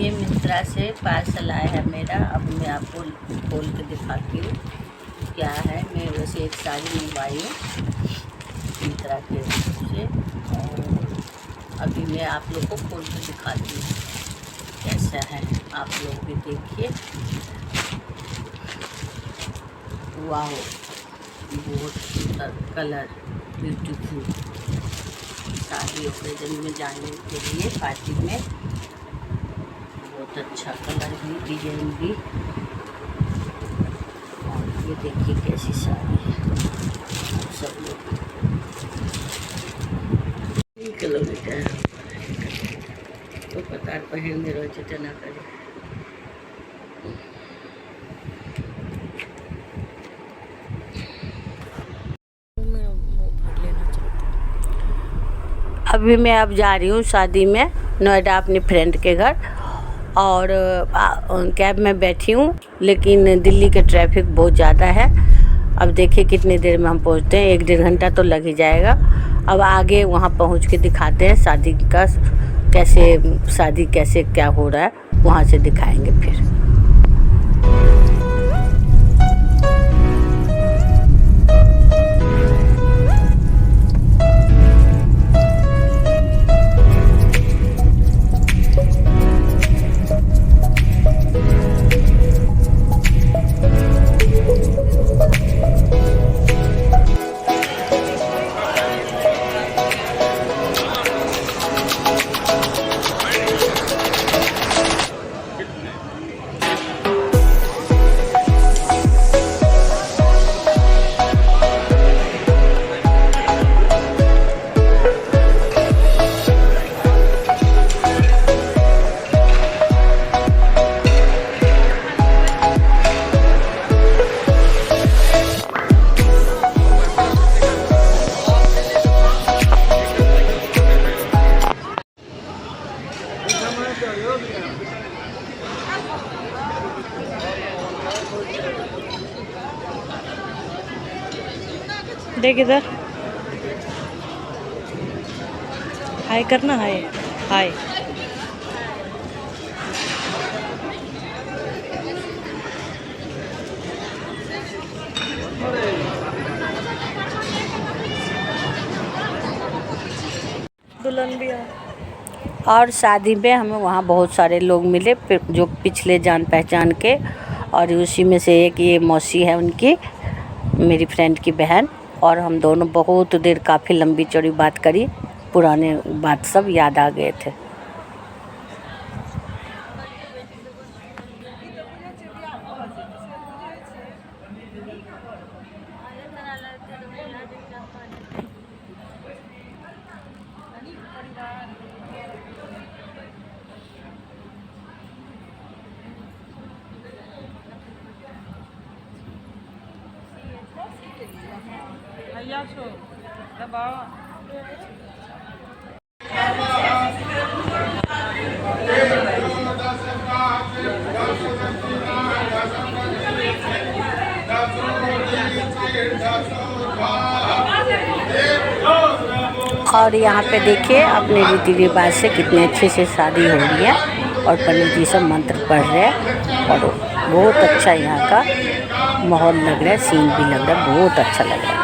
ये मिंत्रा से पार्सल आया है मेरा। अब मैं आपको खोल के दिखाती हूँ क्या है। मैं वैसे एक साड़ी मंगवाई हूँ मिंत्रा के से, और अभी मैं आप लोग को खोल के दिखाती हूँ कैसा है। आप लोग भी देखिए। वाह, बहुत सुंदर कलर, ब्यूटीफुल। शादी ओकेजन में जाने के लिए पार्टी में बहुत अच्छा कलर भी, डिजाइन भी। और ये देखिए कैसी साड़ी है। सब लोग किलोमीटर तो पता पहन दे रहे चना करे। अभी मैं अब जा रही हूँ शादी में नोएडा अपनी फ्रेंड के घर, और कैब में बैठी हूँ, लेकिन दिल्ली के ट्रैफिक बहुत ज़्यादा है। अब देखिए कितनी देर में हम पहुँचते हैं। 1-1.5 घंटा तो लग ही जाएगा। अब आगे वहाँ पहुँच के दिखाते हैं शादी का शादी कैसे क्या हो रहा है, वहाँ से दिखाएंगे फिर। देख इधर, हाय करना, हाय हाय। दुल्हन भी है। और शादी में हमें वहाँ बहुत सारे लोग मिले जो पिछले जान पहचान के, और उसी में से एक ये मौसी है उनकी, मेरी फ्रेंड की बहन। और हम दोनों बहुत देर काफ़ी लंबी चौड़ी बात करी, पुराने बात सब याद आ गए थे। और यहाँ पे देखिए अपने रीति रिवाज से कितने अच्छे से शादी हो रही है, और पंडित जी सब मंत्र पढ़ रहे हैं, और बहुत अच्छा यहाँ का माहौल लग रहा है, सीन भी लग रहा है, बहुत अच्छा लग रहा है।